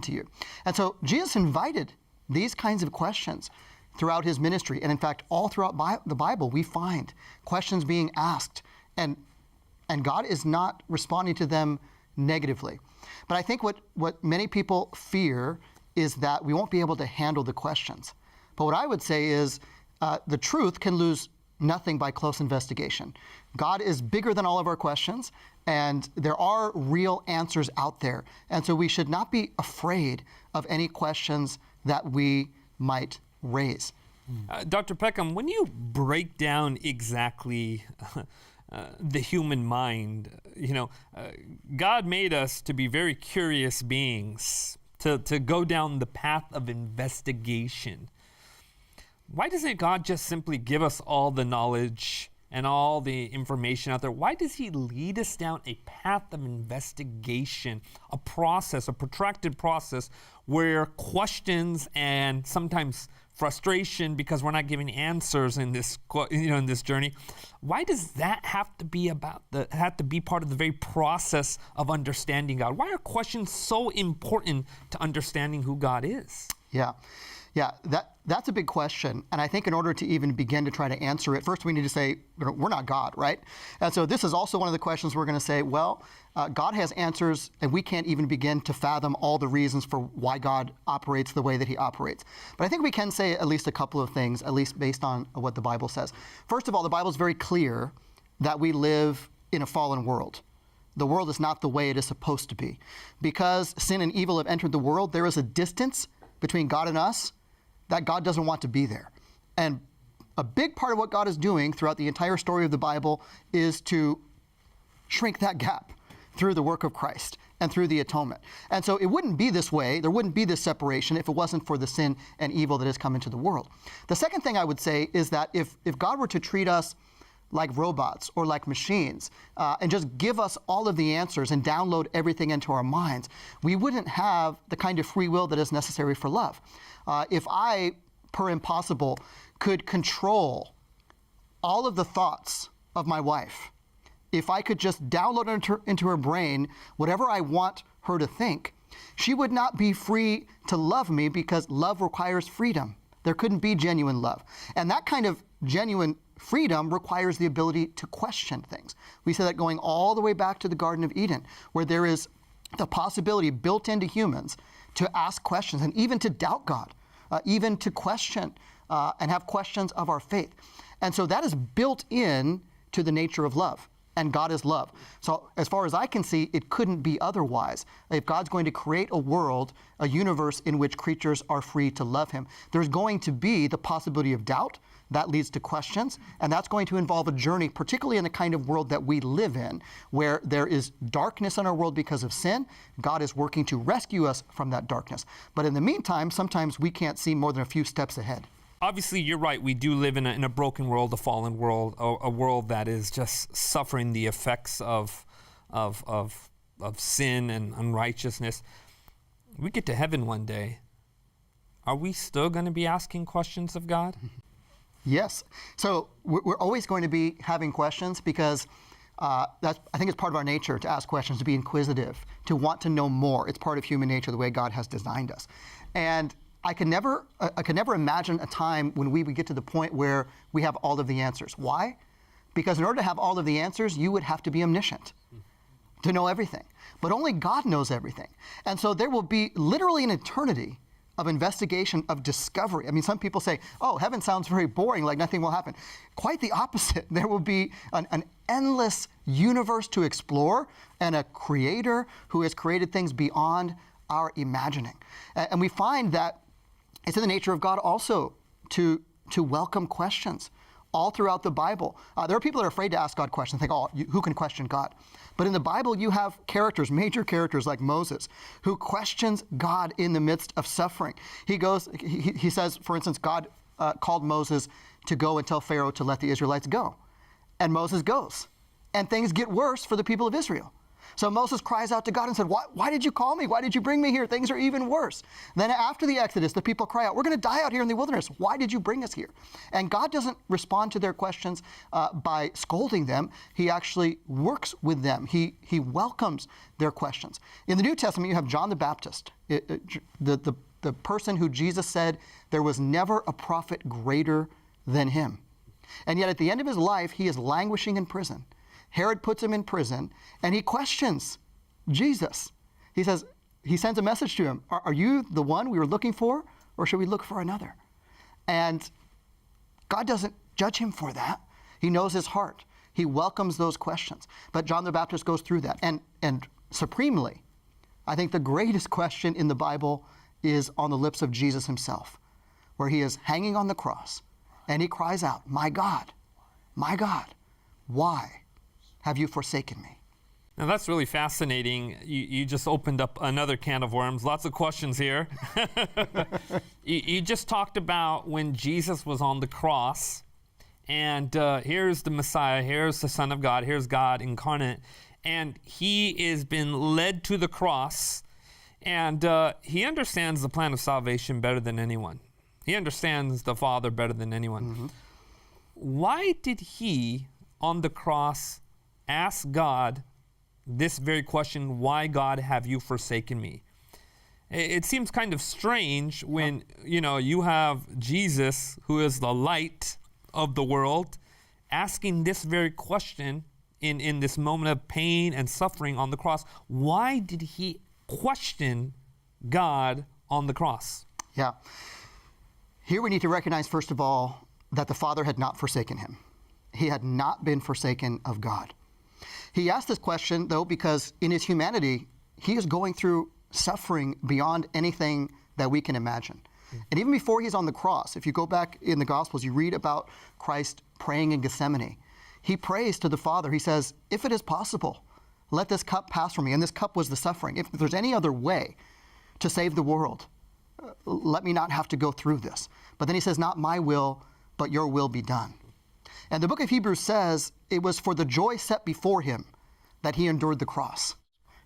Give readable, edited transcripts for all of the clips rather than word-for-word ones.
to you. And so Jesus invited these kinds of questions throughout his ministry. And in fact, all throughout the Bible, we find questions being asked, and God is not responding to them negatively. But I think what many people fear is that we won't be able to handle the questions. But what I would say is the truth can lose nothing by close investigation. God is bigger than all of our questions, and there are real answers out there. And so we should not be afraid of any questions that we might raise. Dr. Peckham, when you break down exactly the human mind, God made us to be very curious beings, to go down the path of investigation. Why doesn't God just simply give us all the knowledge and all the information out there? Why does he lead us down a path of investigation, a process, a protracted process where questions and sometimes frustration because we're not giving answers in this, in this journey? Why does that have to be part of the very process of understanding God? Why are questions so important to understanding who God is? Yeah, that's a big question. And I think in order to even begin to try to answer it, first we need to say, we're not God, right? And so this is also one of the questions we're going to say, well, God has answers, and we can't even begin to fathom all the reasons for why God operates the way that he operates. But I think we can say at least a couple of things, at least based on what the Bible says. First of all, the Bible is very clear that we live in a fallen world. The world is not the way it is supposed to be. Because sin and evil have entered the world, there is a distance between God and us that God doesn't want to be there. And a big part of what God is doing throughout the entire story of the Bible is to shrink that gap through the work of Christ and through the atonement. And so it wouldn't be this way, there wouldn't be this separation if it wasn't for the sin and evil that has come into the world. The second thing I would say is that if God were to treat us like robots or like machines and just give us all of the answers and download everything into our minds, we wouldn't have the kind of free will that is necessary for love. If I, per impossible, could control all of the thoughts of my wife, if I could just download into her brain whatever I want her to think, she would not be free to love me because love requires freedom. There couldn't be genuine love. And that kind of genuine freedom requires the ability to question things. We say that going all the way back to the Garden of Eden, where there is the possibility built into humans to ask questions and even to doubt God, even to question and have questions of our faith. And so that is built in to the nature of love. And God is love. So as far as I can see, it couldn't be otherwise. If God's going to create a world, a universe in which creatures are free to love him, there's going to be the possibility of doubt. That leads to questions, and that's going to involve a journey, particularly in the kind of world that we live in, where there is darkness in our world because of sin. God is working to rescue us from that darkness. But in the meantime, sometimes we can't see more than a few steps ahead. Obviously, you're right. We do live in a broken world, a fallen world, a world that is just suffering the effects of sin and unrighteousness. We get to heaven one day. Are we still going to be asking questions of God? Yes. So we're always going to be having questions because I think it's part of our nature to ask questions, to be inquisitive, to want to know more. It's part of human nature, the way God has designed us. And I could never imagine a time when we would get to the point where we have all of the answers. Why? Because in order to have all of the answers, you would have to be omniscient to know everything. But only God knows everything. And so there will be literally an eternity of investigation, of discovery. I mean, some people say, oh, heaven sounds very boring, like nothing will happen. Quite the opposite. There will be an endless universe to explore and a creator who has created things beyond our imagining. And we find that it's in the nature of God also to welcome questions all throughout the Bible. There are people that are afraid to ask God questions, think, oh, who can question God? But in the Bible, you have characters, major characters like Moses, who questions God in the midst of suffering. He says, for instance, God called Moses to go and tell Pharaoh to let the Israelites go. And Moses goes. And things get worse for the people of Israel. So Moses cries out to God and said, why did you call me? Why did you bring me here? Things are even worse. Then after the Exodus, the people cry out, we're going to die out here in the wilderness. Why did you bring us here? And God doesn't respond to their questions by scolding them. He actually works with them. He welcomes their questions. In the New Testament, you have John the Baptist, the person who Jesus said there was never a prophet greater than him. And yet at the end of his life, he is languishing in prison. Herod puts him in prison, and he questions Jesus. He sends a message to him. Are you the one we were looking for, or should we look for another? And God doesn't judge him for that. He knows his heart. He welcomes those questions. But John the Baptist goes through that. And supremely, I think the greatest question in the Bible is on the lips of Jesus himself, where he is hanging on the cross, and he cries out, my God, why have you forsaken me? Now that's really fascinating. You just opened up another can of worms. Lots of questions here. You just talked about when Jesus was on the cross, and here's the Messiah, here's the Son of God, here's God incarnate, and he is been led to the cross, and he understands the plan of salvation better than anyone. He understands the Father better than anyone. Mm-hmm. Why did he, on the cross, ask God this very question, why God have you forsaken me? It seems kind of strange when, you have Jesus, who is the light of the world, asking this very question in this moment of pain and suffering on the cross. Why did he question God on the cross? Yeah. Here we need to recognize, first of all, that the Father had not forsaken him. He had not been forsaken of God. He asked this question, though, because in his humanity, he is going through suffering beyond anything that we can imagine. And even before he's on the cross, if you go back in the Gospels, you read about Christ praying in Gethsemane. He prays to the Father. He says, if it is possible, let this cup pass from me. And this cup was the suffering. If there's any other way to save the world, let me not have to go through this. But then he says, not my will, but your will be done. And the book of Hebrews says it was for the joy set before him that he endured the cross.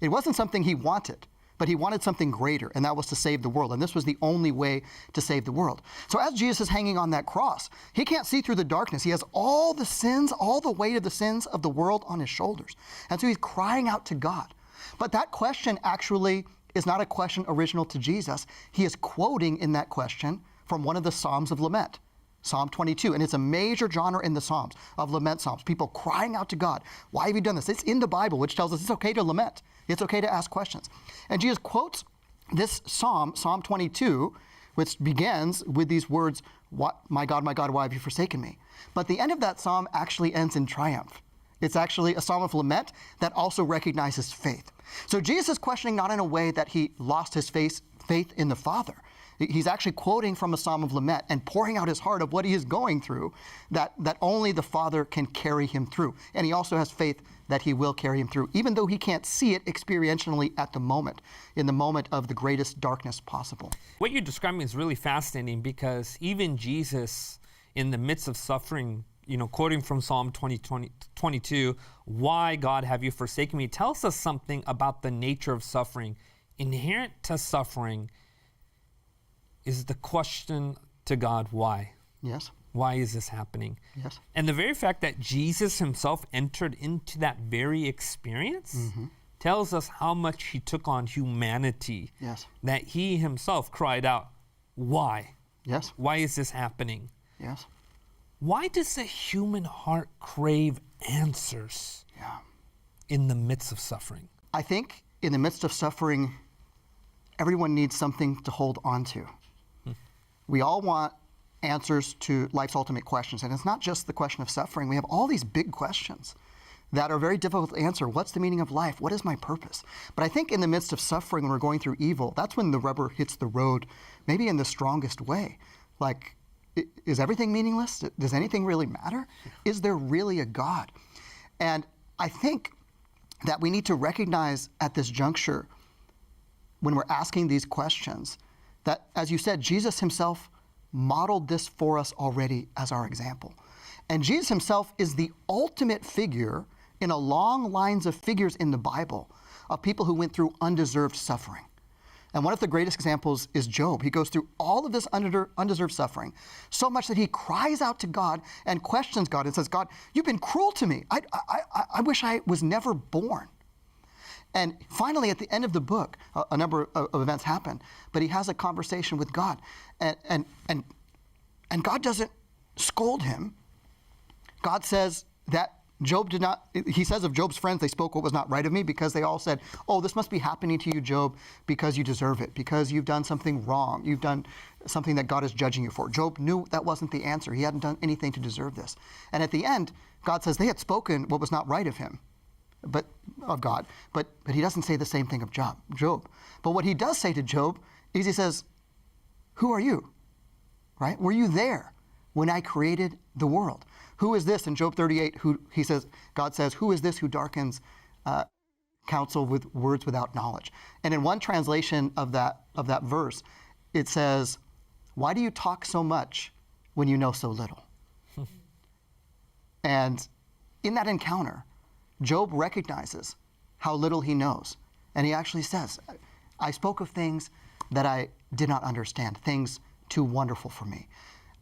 It wasn't something he wanted, but he wanted something greater, and that was to save the world. And this was the only way to save the world. So as Jesus is hanging on that cross, he can't see through the darkness. He has all the sins, all the weight of the sins of the world on his shoulders. And so he's crying out to God. But that question actually is not a question original to Jesus. He is quoting in that question from one of the Psalms of Lament. Psalm 22, and it's a major genre in the Psalms, of lament psalms, people crying out to God, why have you done this? It's in the Bible, which tells us it's okay to lament. It's okay to ask questions. And Jesus quotes this psalm, Psalm 22, which begins with these words, my God, why have you forsaken me? But the end of that psalm actually ends in triumph. It's actually a psalm of lament that also recognizes faith. So Jesus is questioning not in a way that he lost his faith in the Father. He's actually quoting from a psalm of lament and pouring out his heart of what he is going through, that only the Father can carry him through. And he also has faith that he will carry him through, even though he can't see it experientially at the moment, in the moment of the greatest darkness possible. What you're describing is really fascinating, because even Jesus, in the midst of suffering, quoting from Psalm 22, why God have you forsaken me, tells us something about the nature of suffering. Inherent to suffering is the question to God, why? Yes. Why is this happening? Yes. And the very fact that Jesus himself entered into that very experience tells us how much he took on humanity. Yes. That he himself cried out, why? Yes. Why is this happening? Yes. Why does the human heart crave answers in the midst of suffering? I think in the midst of suffering, everyone needs something to hold on to. We all want answers to life's ultimate questions. And it's not just the question of suffering. We have all these big questions that are very difficult to answer. What's the meaning of life? What is my purpose? But I think in the midst of suffering, when we're going through evil, that's when the rubber hits the road, maybe in the strongest way. Like, is everything meaningless? Does anything really matter? Is there really a God? And I think that we need to recognize at this juncture, when we're asking these questions, that, as you said, Jesus himself modeled this for us already as our example. And Jesus himself is the ultimate figure in a long lines of figures in the Bible of people who went through undeserved suffering. And one of the greatest examples is Job. He goes through all of this undeserved suffering, so much that he cries out to God and questions God and says, God, you've been cruel to me. I wish I was never born. And finally, at the end of the book, a number of events happen, but he has a conversation with God. And God doesn't scold him. God says that Job did not, he says of Job's friends, they spoke what was not right of me, because they all said, oh, this must be happening to you, Job, because you deserve it, because you've done something wrong. You've done something that God is judging you for. Job knew that wasn't the answer. He hadn't done anything to deserve this. And at the end, God says they had spoken what was not right of him, but of God. But he doesn't say the same thing of Job. But what he does say to Job is he says, who are you? Right? Were you there when I created the world? Who is this in Job 38? God says, who is this who darkens counsel with words without knowledge? And in one translation of that verse, it says, why do you talk so much when you know so little? And in that encounter, Job recognizes how little he knows. And he actually says, I spoke of things that I did not understand, things too wonderful for me.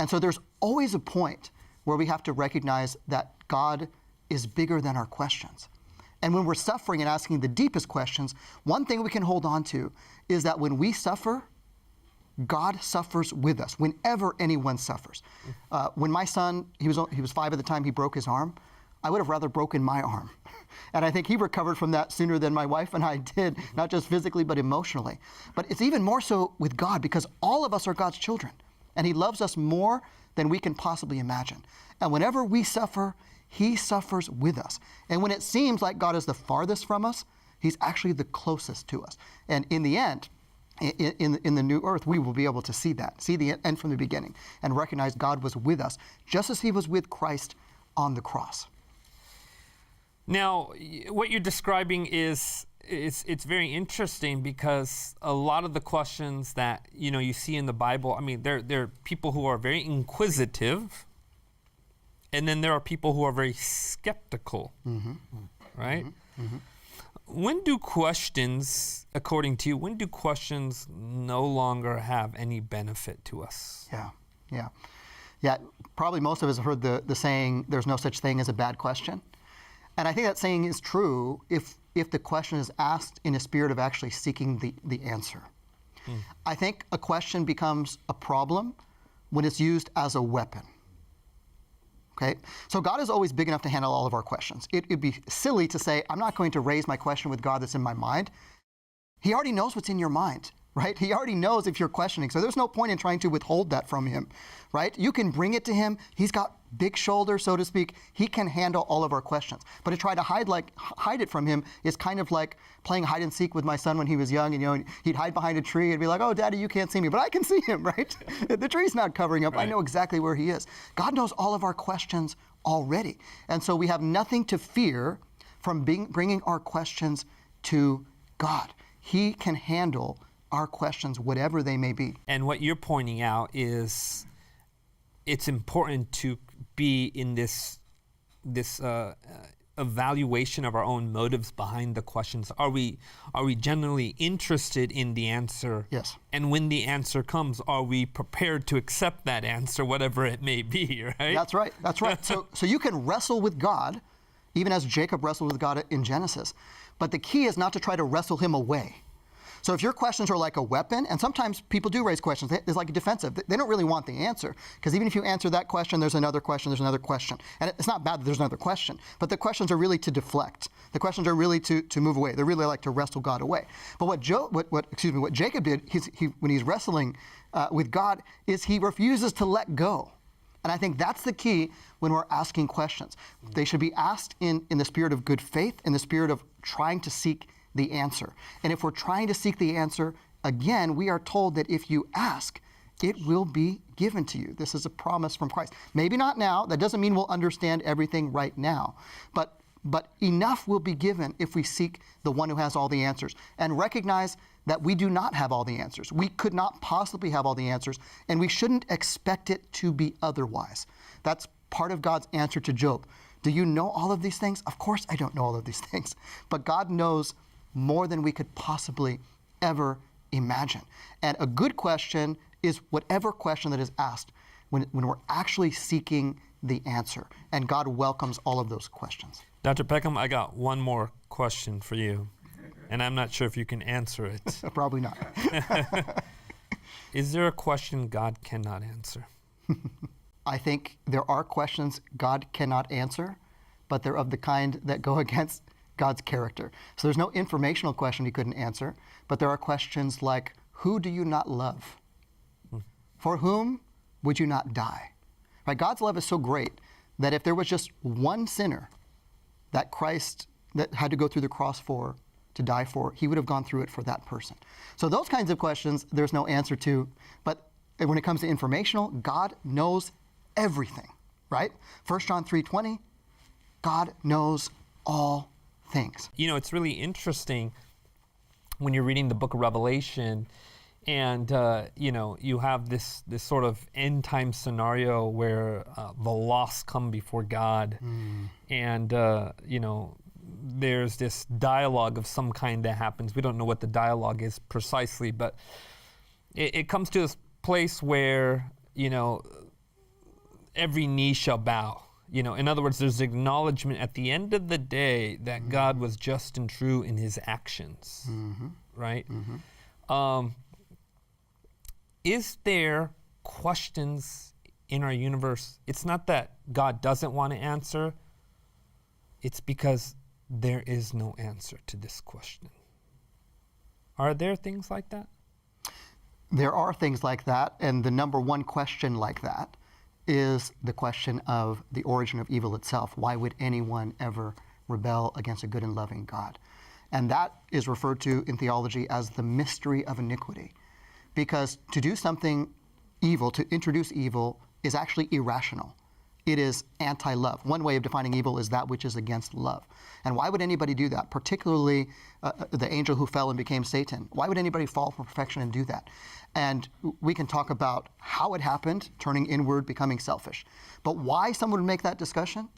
And so there's always a point where we have to recognize that God is bigger than our questions. And when we're suffering and asking the deepest questions, one thing we can hold on to is that when we suffer, God suffers with us, whenever anyone suffers. When my son, he was 5 at the time, he broke his arm, I would have rather broken my arm. And I think he recovered from that sooner than my wife and I did, not just physically, but emotionally. But it's even more so with God, because all of us are God's children. And he loves us more than we can possibly imagine. And whenever we suffer, he suffers with us. And when it seems like God is the farthest from us, he's actually the closest to us. And in the end, in the new earth, we will be able to see that, see the end from the beginning, and recognize God was with us, just as he was with Christ on the cross. Now, what you're describing is it's very interesting, because a lot of the questions that you see in the Bible, I mean, there are people who are very inquisitive, and then there are people who are very skeptical, right? When do questions, according to you, when do questions no longer have any benefit to us? Yeah. Probably most of us have heard the saying, there's no such thing as a bad question. And I think that saying is true if the question is asked in a spirit of actually seeking the answer. I think a question becomes a problem when it's used as a weapon. Okay? So God is always big enough to handle all of our questions. It'd be silly to say, I'm not going to raise my question with God that's in my mind. He already knows what's in your mind, right? He already knows if you're questioning. So there's no point in trying to withhold that from him, right? You can bring it to him. He's got big shoulders, so to speak. He can handle all of our questions. But to try to hide it from him is kind of like playing hide and seek with my son when he was young. And he'd hide behind a tree and be like, "Oh, Daddy, you can't see me," but I can see him, right? The tree's not covering up. Right. I know exactly where he is. God knows all of our questions already, and so we have nothing to fear from bringing our questions to God. He can handle our questions, whatever they may be. And what you're pointing out is it's important to be in this evaluation of our own motives behind the questions. Are we genuinely interested in the answer? Yes. And when the answer comes, are we prepared to accept that answer, whatever it may be, right? That's right. So you can wrestle with God, even as Jacob wrestled with God in Genesis. But the key is not to try to wrestle him away. So if your questions are like a weapon, and sometimes people do raise questions, it's like a defensive. They don't really want the answer, because even if you answer that question, there's another question, there's another question. And it's not bad that there's another question, but the questions are really to deflect. The questions are really to move away. They're really like to wrestle God away. But what Jacob did, when he's wrestling with God, is he refuses to let go. And I think that's the key when we're asking questions. They should be asked in the spirit of good faith, in the spirit of trying to seek the answer. And if we're trying to seek the answer, again, we are told that if you ask, it will be given to you. This is a promise from Christ. Maybe not now. That doesn't mean we'll understand everything right now. But enough will be given if we seek the one who has all the answers and recognize that we do not have all the answers. We could not possibly have all the answers, and we shouldn't expect it to be otherwise. That's part of God's answer to Job. Do you know all of these things? Of course I don't know all of these things. But God knows more than we could possibly ever imagine. And a good question is whatever question that is asked when we're actually seeking the answer. And God welcomes all of those questions. Dr. Peckham, I got one more question for you, and I'm not sure if you can answer it. Probably not. Is there a question God cannot answer? I think there are questions God cannot answer, but they're of the kind that go against God's character. So there's no informational question he couldn't answer, but there are questions like, who do you not love? For whom would you not die? Right? God's love is so great that if there was just one sinner that Christ that had to go through the cross for, to die for, he would have gone through it for that person. So those kinds of questions, there's no answer to. But when it comes to informational, God knows everything, right? 1 John 3:20, God knows all things. You know, it's really interesting when you're reading the book of Revelation and, you have this sort of end time scenario where the lost come before God. And, there's this dialogue of some kind that happens. We don't know what the dialogue is precisely, but it comes to this place where, every knee shall bow. In other words, there's acknowledgement at the end of the day that God was just and true in his actions, right? Is there questions in our universe? It's not that God doesn't want to answer. It's because there is no answer to this question. Are there things like that? There are things like that, and the number one question like that is the question of the origin of evil itself. Why would anyone ever rebel against a good and loving God? And that is referred to in theology as the mystery of iniquity. Because to do something evil, to introduce evil, is actually irrational. It is anti-love. One way of defining evil is that which is against love. And why would anybody do that? Particularly the angel who fell and became Satan. Why would anybody fall from perfection and do that? And we can talk about how it happened, turning inward, becoming selfish. But why someone would make that decision,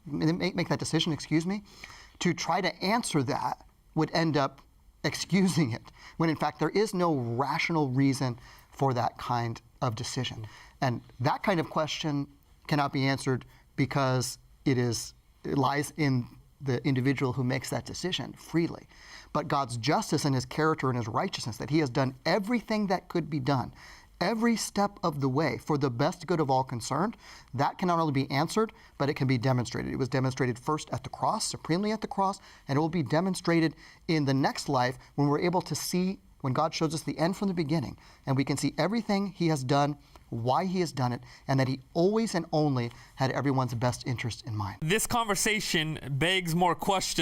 to try to answer that would end up excusing it, when in fact there is no rational reason for that kind of decision. And that kind of question cannot be answered because it lies in the individual who makes that decision freely. But God's justice and his character and his righteousness, that he has done everything that could be done, every step of the way for the best good of all concerned, that can not only be answered, but it can be demonstrated. It was demonstrated first at the cross, supremely at the cross, and it will be demonstrated in the next life when we're able to see, when God shows us the end from the beginning, and we can see everything he has done, why he has done it, and that he always and only had everyone's best interest in mind. This conversation begs more questions.